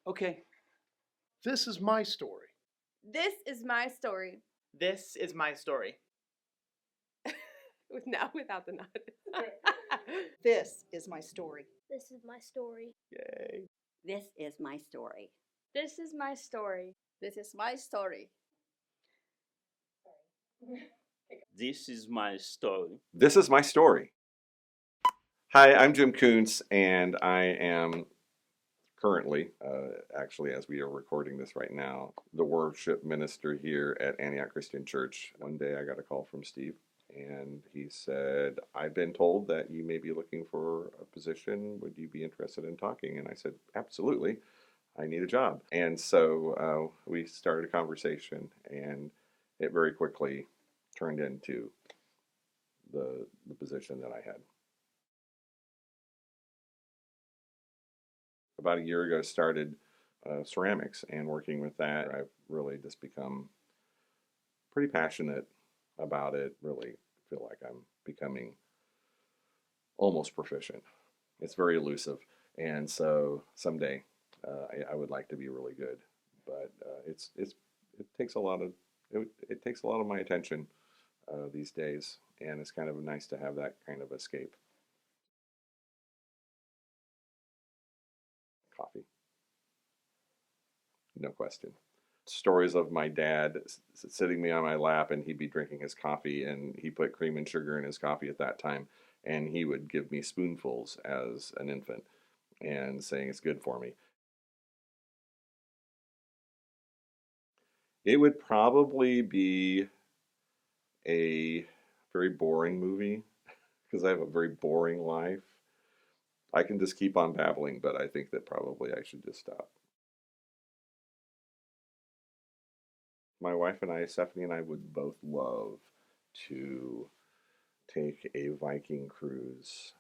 Okay. This is my story. This is my story. This is my story. Without the nod. This is my story. This is my story. Yay. This is my story. This is my story. This is my story. This is my story. This is my story. Hi, I'm Jim Kuntz, and I am currently, actually, as we are recording this right now, the worship minister here at Antioch Christian Church. One day I got a call from Steve, and he said, I've been told that you may be looking for a position. Would you be interested in talking? And I said, absolutely. I need a job. And so we started a conversation, and it very quickly turned into the position that I had. About a year ago, started ceramics, and working with that, I've really just become pretty passionate about it. Really feel like I'm becoming almost proficient. It's very elusive, and so someday I would like to be really good. But it takes a lot of it takes a lot of my attention these days, and it's kind of nice to have that kind of escape. Coffee. No question. Stories of my dad sitting me on my lap, and he'd be drinking his coffee, and he put cream and sugar in his coffee at that time, and he would give me spoonfuls as an infant and saying it's good for me. It would probably be a very boring movie because I have a very boring life. I can just keep on babbling, but I think that probably I should just stop. My wife and I, Stephanie and I, would both love to take a Viking cruise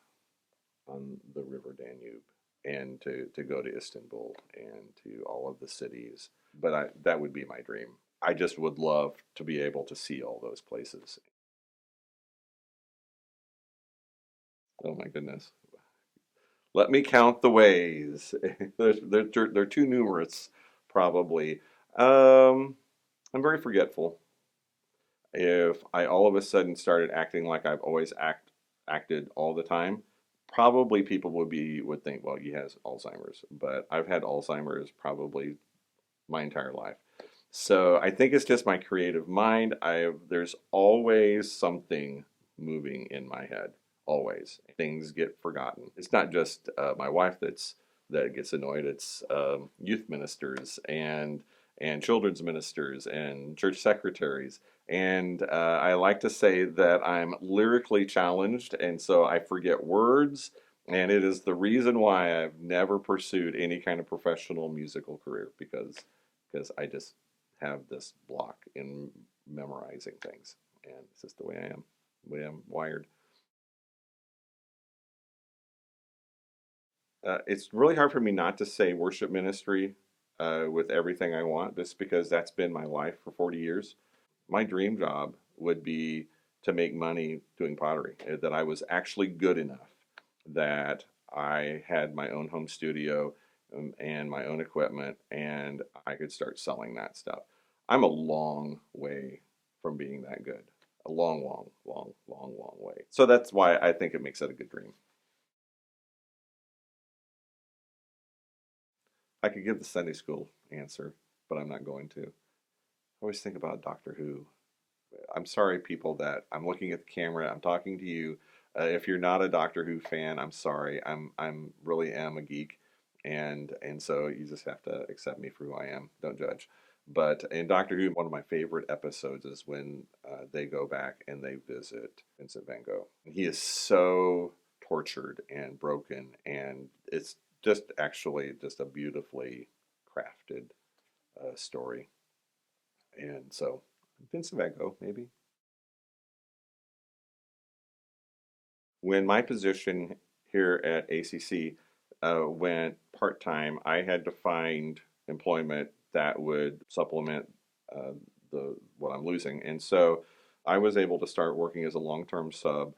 on the River Danube and to go to Istanbul and to all of the cities. But that would be my dream. I just would love to be able to see all those places. Oh my goodness. Let me count the ways. They're too numerous, probably. I'm very forgetful. If I all of a sudden started acting like I've always acted all the time, probably people would think, well, he has Alzheimer's. But I've had Alzheimer's probably my entire life. So I think it's just my creative mind. There's always something moving in my head. Always. Things get forgotten. It's not just my wife that gets annoyed. It's youth ministers and children's ministers and church secretaries. And I like to say that I'm lyrically challenged, and so I forget words. And it is the reason why I've never pursued any kind of professional musical career, because I just have this block in memorizing things. And it's just the way I am, the way I'm wired. It's really hard for me not to say worship ministry with everything I want, just because that's been my life for 40 years. My dream job would be to make money doing pottery, that I was actually good enough that I had my own home studio and my own equipment, and I could start selling that stuff. I'm a long way from being that good. A long way. So that's why I think it makes it a good dream. I could give the Sunday school answer, but I'm not going to. I always think about Doctor Who. I'm sorry, people, that I'm looking at the camera. I'm talking to you. If you're not a Doctor Who fan, I'm sorry. I'm really am a geek, and so you just have to accept me for who I am. Don't judge. But in Doctor Who, one of my favorite episodes is when they go back and they visit Vincent Van Gogh. He is so tortured and broken, and it's just a beautifully crafted story. And so, Vincent Van Gogh, maybe. When my position here at ACC went part-time, I had to find employment that would supplement what I'm losing. And so I was able to start working as a long-term sub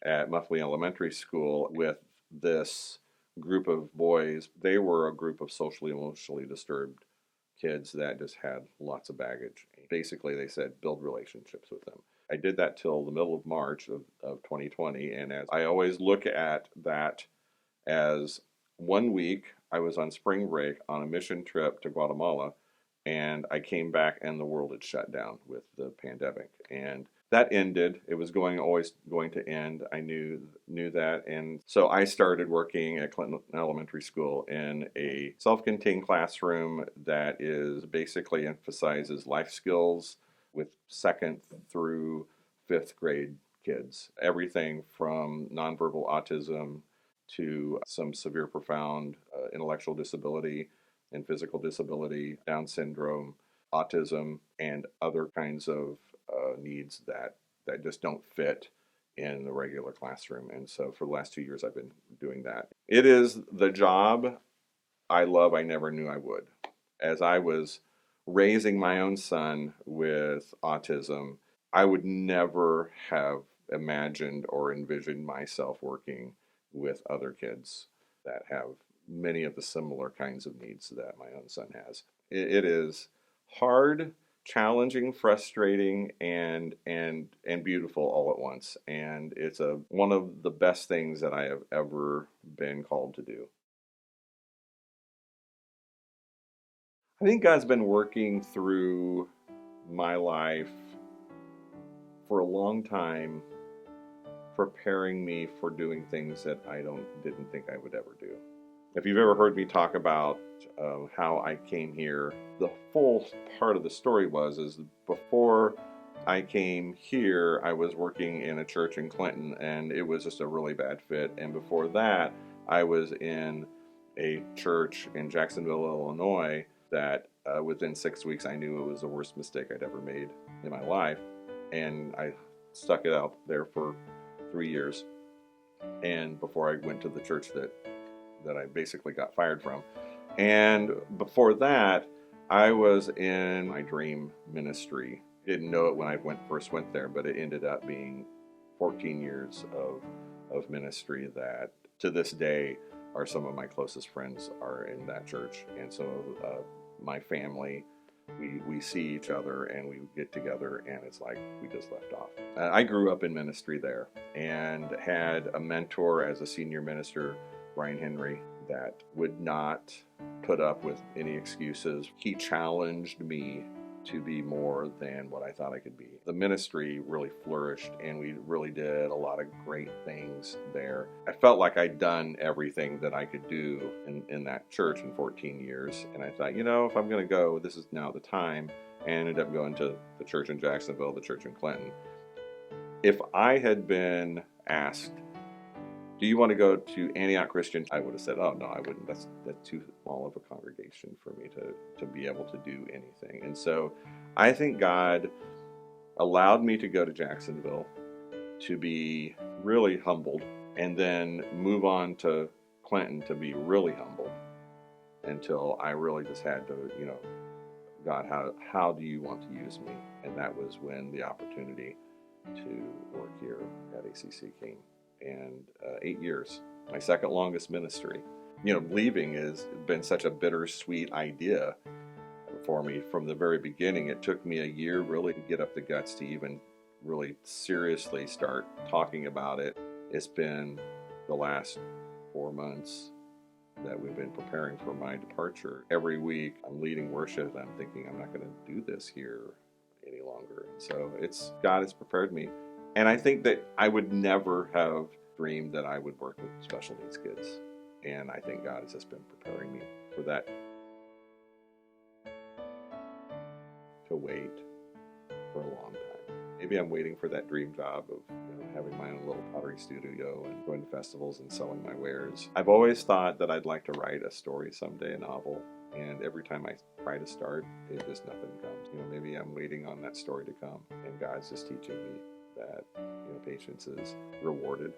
at Muffley Elementary School with this group of boys, they were a group of socially, emotionally disturbed kids that just had lots of baggage. Basically, they said build relationships with them. I did that till the middle of March of 2020. And as I always look at that as 1 week, I was on spring break on a mission trip to Guatemala, and I came back and the world had shut down with the pandemic. And that ended. It was always going to end. I knew that. And so I started working at Clinton Elementary School in a self-contained classroom that is basically emphasizes life skills with 2nd through 5th grade kids. Everything from nonverbal autism to some severe profound intellectual disability and physical disability, Down syndrome, autism, and other kinds of needs that just don't fit in the regular classroom. And so for the last 2 years, I've been doing that. It is the job I love I never knew I would. As I was raising my own son with autism, I would never have imagined or envisioned myself working with other kids that have many of the similar kinds of needs that my own son has. It is hard, challenging, frustrating, and beautiful all at once. And it's one of the best things that I have ever been called to do. I think God's been working through my life for a long time, preparing me for doing things that I didn't think I would ever do. If you've ever heard me talk about how I came here, the full part of the story is before I came here, I was working in a church in Clinton, and it was just a really bad fit. And before that, I was in a church in Jacksonville, Illinois, that within 6 weeks I knew it was the worst mistake I'd ever made in my life. And I stuck it out there for 3 years, and before I went to the church that I basically got fired from. And before that, I was in my dream ministry. Didn't know it when I first went there, but it ended up being 14 years of ministry that to this day are some of my closest friends are in that church. And so my family, we see each other and we get together, and it's like we just left off. I grew up in ministry there and had a mentor as a senior minister, Brian Henry, that would not put up with any excuses. He challenged me to be more than what I thought I could be. The ministry really flourished, and we really did a lot of great things there. I felt like I'd done everything that I could do in that church in 14 years. And I thought, if I'm going to go, this is now the time. And ended up going to the church in Jacksonville, the church in Clinton. If I had been asked, do you want to go to Antioch Christian? I would have said, oh, no, I wouldn't. That's too small of a congregation for me to be able to do anything. And so I think God allowed me to go to Jacksonville to be really humbled, and then move on to Clinton to be really humbled, until I really just had to, God, how do you want to use me? And that was when the opportunity to work here at ACC came. And 8 years, my second longest ministry. Leaving has been such a bittersweet idea for me from the very beginning. It took me a year really to get up the guts to even really seriously start talking about it. It's been the last 4 months that we've been preparing for my departure. Every week I'm leading worship and I'm thinking I'm not going to do this here any longer. So God has prepared me. And I think that I would never have dreamed that I would work with special needs kids. And I think God has just been preparing me for that. To wait for a long time. Maybe I'm waiting for that dream job of having my own little pottery studio and going to festivals and selling my wares. I've always thought that I'd like to write a story someday, a novel. And every time I try to start, nothing comes. Maybe I'm waiting on that story to come. And God's just teaching me that patience is rewarded.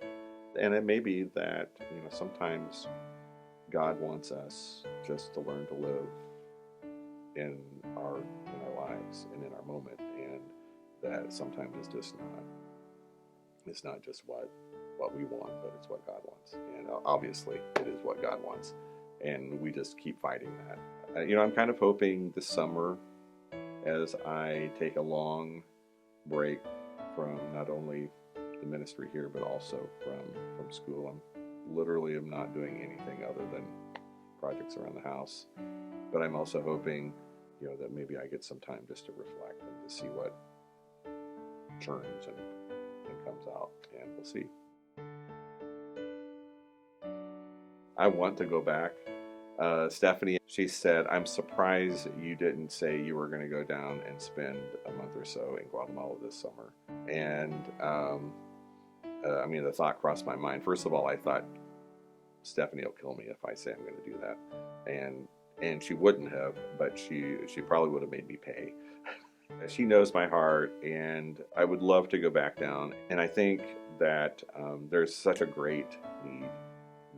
And it may be that sometimes God wants us just to learn to live in our lives and in our moment, and that sometimes it's not just what what we want, but it's what God wants. And obviously, it is what God wants. And we just keep fighting that. I'm kind of hoping this summer, as I take a long break from not only the ministry here, but also from school. I'm literally am not doing anything other than projects around the house. But I'm also hoping, that maybe I get some time just to reflect and to see what churns and comes out, and we'll see. I want to go back. Stephanie, she said, I'm surprised you didn't say you were going to go down and spend a month or so in Guatemala this summer. And the thought crossed my mind. First of all, I thought Stephanie will kill me if I say I'm going to do that. And she wouldn't have, but she probably would have made me pay. She knows my heart, and I would love to go back down. And I think that there's such a great need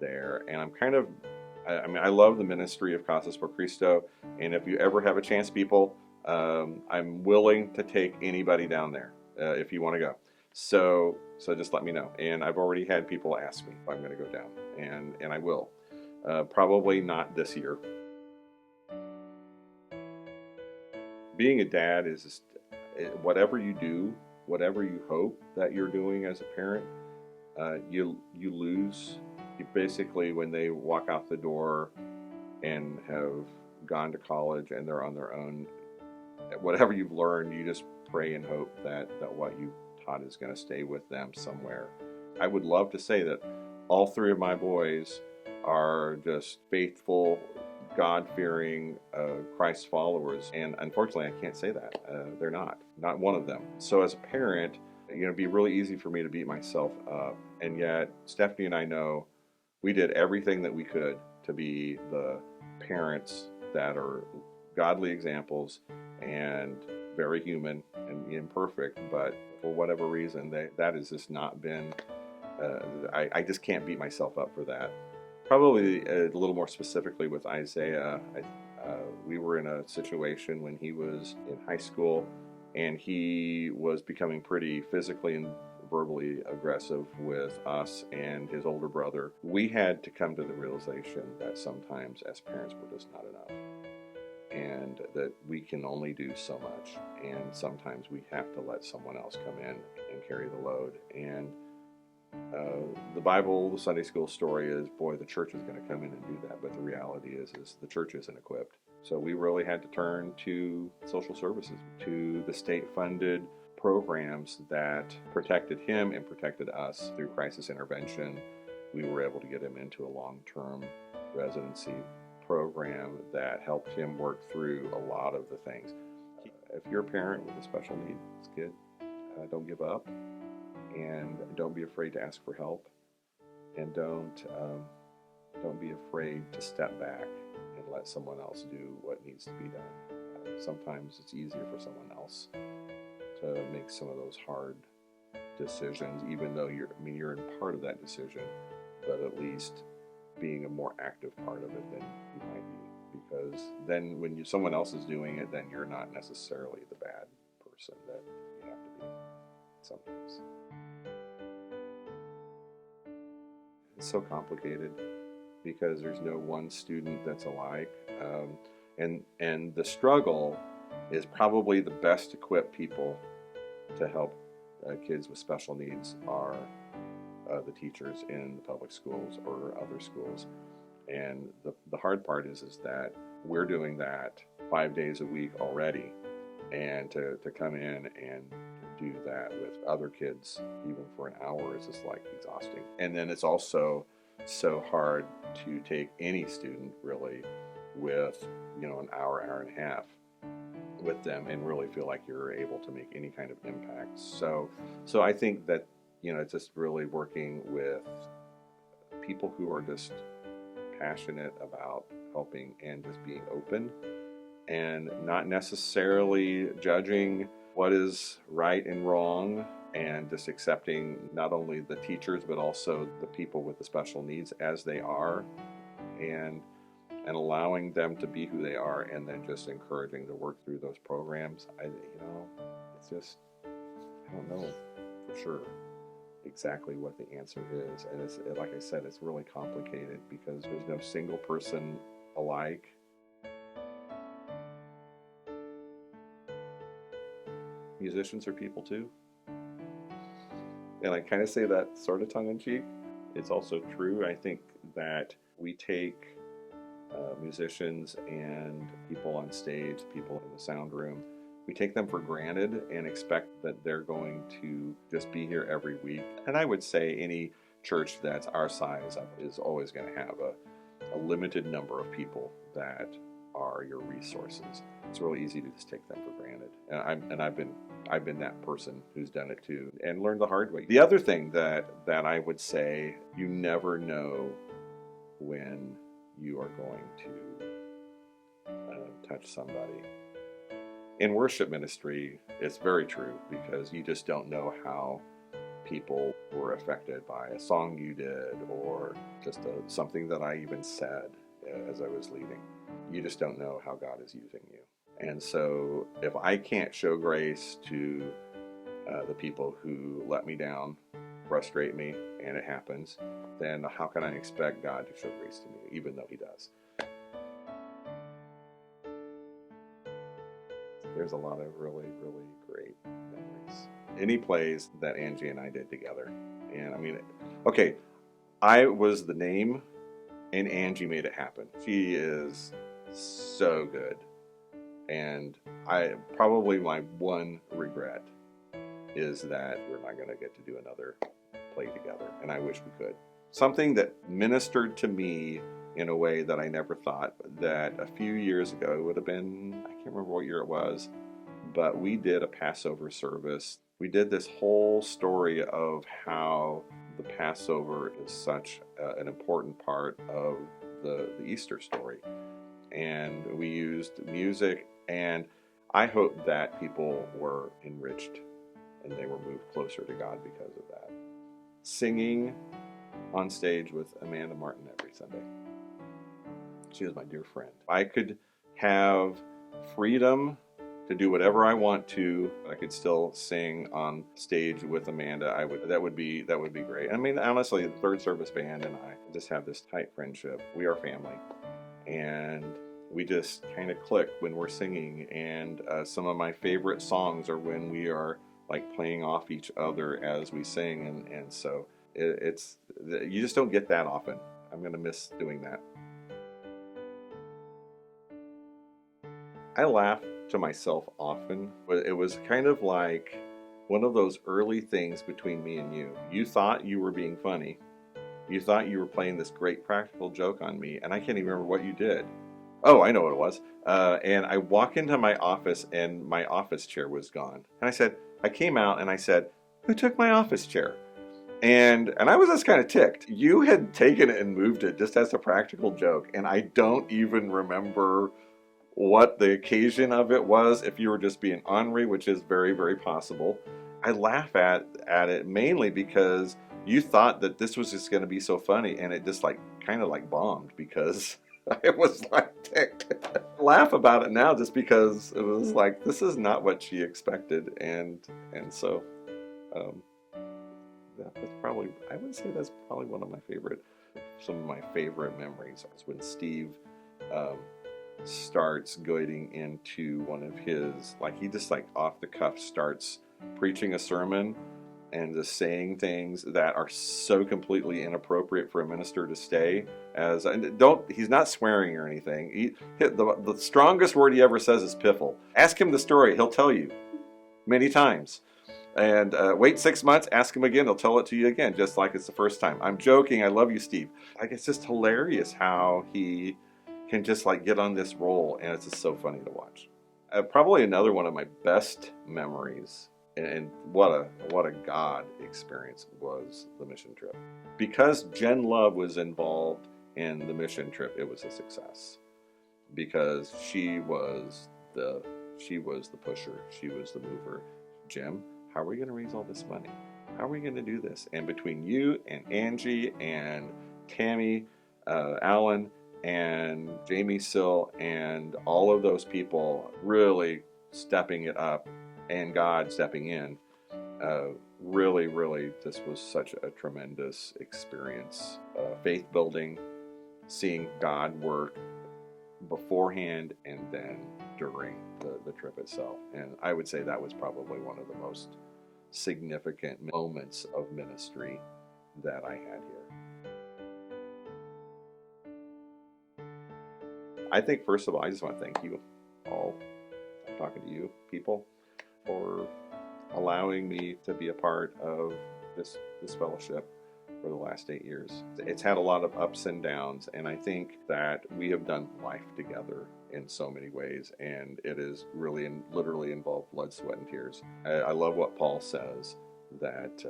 there. And I'm kind of, I love the ministry of Casas por Cristo. And if you ever have a chance, people, I'm willing to take anybody down there if you want to go. So just let me know. And I've already had people ask me if I'm going to go down, and I will. Probably not this year. Being a dad is just, whatever you do, whatever you hope that you're doing as a parent, you lose. You basically, when they walk out the door and have gone to college and they're on their own, whatever you've learned, you just pray and hope that what you taught is going to stay with them somewhere. I would love to say that all three of my boys are just faithful, God-fearing Christ followers, and unfortunately I can't say that. They're not one of them. So as a parent, it'd be really easy for me to beat myself up, and yet Stephanie and I know we did everything that we could to be the parents that are godly examples and very human and imperfect, but for whatever reason that has just not been, I just can't beat myself up for that. Probably a little more specifically with Isaiah, we were in a situation when he was in high school, and he was becoming pretty physically and verbally aggressive with us and his older brother. We had to come to the realization that sometimes as parents we're just not enough, and that we can only do so much, and sometimes we have to let someone else come in and carry the load. And the Bible, the Sunday school story is, boy, the church is going to come in and do that, but the reality is the church isn't equipped. So we really had to turn to social services, to the state-funded programs that protected him and protected us through crisis intervention. We were able to get him into a long-term residency program that helped him work through a lot of the things. If you're a parent with a special needs kid, don't give up. And don't be afraid to ask for help, and don't be afraid to step back and let someone else do what needs to be done. Sometimes it's easier for someone else to make some of those hard decisions, even though you're in part of that decision, but at least being a more active part of it than you might be. Because then when someone else is doing it, then you're not necessarily the bad person that you have to be sometimes. It's so complicated because there's no one student that's alike, and the struggle is probably the best equipped people to help kids with special needs are the teachers in the public schools or other schools. And the hard part is that we're doing that 5 days a week already, and to come in and do that with other kids even for an hour is just like exhausting. And then it's also so hard to take any student really with an hour and a half with them and really feel like you're able to make any kind of impact. So I think that it's just really working with people who are just passionate about helping and just being open and not necessarily judging what is right and wrong, and just accepting not only the teachers but also the people with the special needs as they are, and allowing them to be who they are, and then just encouraging to work through those programs. It's just, I don't know for sure exactly what the answer is. And it's, like I said, it's really complicated because there's no single person alike. Musicians are people too. And I kind of say that sort of tongue-in-cheek. It's also true. I think that we take musicians and people on stage, people in the sound room, we take them for granted and expect that they're going to just be here every week. And I would say any church that's our size is always going to have a limited number of people that are your resources. It's really easy to just take them for granted. And I've been that person who's done it too and learned the hard way. The other thing that I would say, you never know when you are going to touch somebody. In worship ministry, it's very true because you just don't know how people were affected by a song you did or just something that I even said as I was leading. You just don't know how God is using you. And so if I can't show grace to the people who let me down, frustrate me, and it happens, then how can I expect God to show grace to me, even though He does? There's a lot of really, really great memories. Any plays that Angie and I did together. And I mean, okay, I was the name and Angie made it happen. She is so good. And probably my one regret is that we're not going to get to do another play together. And I wish we could. Something that ministered to me in a way that I never thought, that a few years ago, it would have been, I can't remember what year it was, but we did a Passover service. We did this whole story of how the Passover is such an important part of the Easter story. And we used music, and I hope that people were enriched and they were moved closer to God because of that. Singing on stage with Amanda Martin every Sunday. She is my dear friend. I could have freedom to do whatever I want to, but I could still sing on stage with Amanda. That would be great. I mean, honestly, the Third Service Band and I just have this tight friendship. We are family, and we just kind of click when we're singing. And some of my favorite songs are when we are like playing off each other as we sing, and so it's you just don't get that often. I'm gonna miss doing that. I laugh to myself often, but it was kind of like one of those early things between me and you. You thought you were being funny. You thought you were playing this great practical joke on me, and I can't even remember what you did. Oh, I know what it was. And I walk into my office, and my office chair was gone. And I came out and I said, "Who took my office chair?" And I was just kind of ticked. You had taken it and moved it just as a practical joke, and I don't even remember what the occasion of it was, if you were just being ornery, which is very, very possible. I laugh at it mainly because you thought that this was just going to be so funny, and it just kind of bombed because I was ticked. Laugh about it now just because it was like, this is not what she expected, and so that's probably, I would say that's probably one of some of my favorite memories is when Steve starts going into one of his, he just off the cuff starts preaching a sermon and just saying things that are so completely inappropriate for a minister to say. He's not swearing or anything. The strongest word he ever says is piffle. Ask him the story, he'll tell you many times. And wait 6 months, ask him again, he'll tell it to you again, just like it's the first time. I'm joking, I love you, Steve. It's just hilarious how he can just get on this roll, and it's just so funny to watch. Probably another one of my best memories, and what a God experience, was the mission trip. Because Jen Love was involved in the mission trip, it was a success. Because she was the pusher, she was the mover. Jim, how are we going to raise all this money? How are we going to do this? And between you and Angie and Tammy, Allen, and Jamie Sill, and all of those people really stepping it up, and God stepping in, really, really, this was such a tremendous experience. Faith building, seeing God work beforehand and then during the trip itself. And I would say that was probably one of the most significant moments of ministry that I had here. I think, first of all, I just want to thank you all. I'm talking to you people for allowing me to be a part of this fellowship for the last 8 years. It's had a lot of ups and downs, and I think that we have done life together in so many ways, and it is really and literally involved blood, sweat, and tears. I love what Paul says, that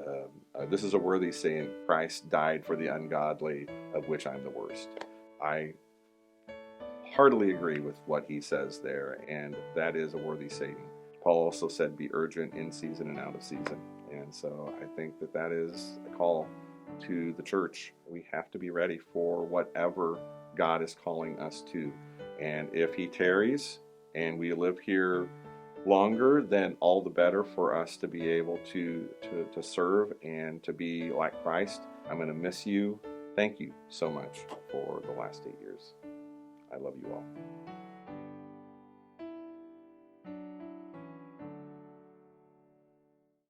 this is a worthy saying, Christ died for the ungodly, of which I'm the worst. I heartily agree with what he says there, and that is a worthy saying. Paul also said, be urgent in season and out of season. And so I think that that is a call to the church. We have to be ready for whatever God is calling us to. And if he tarries and we live here longer, then all the better for us to be able to serve and to be like Christ. I'm going to miss you. Thank you so much for the last 8 years. I love you all.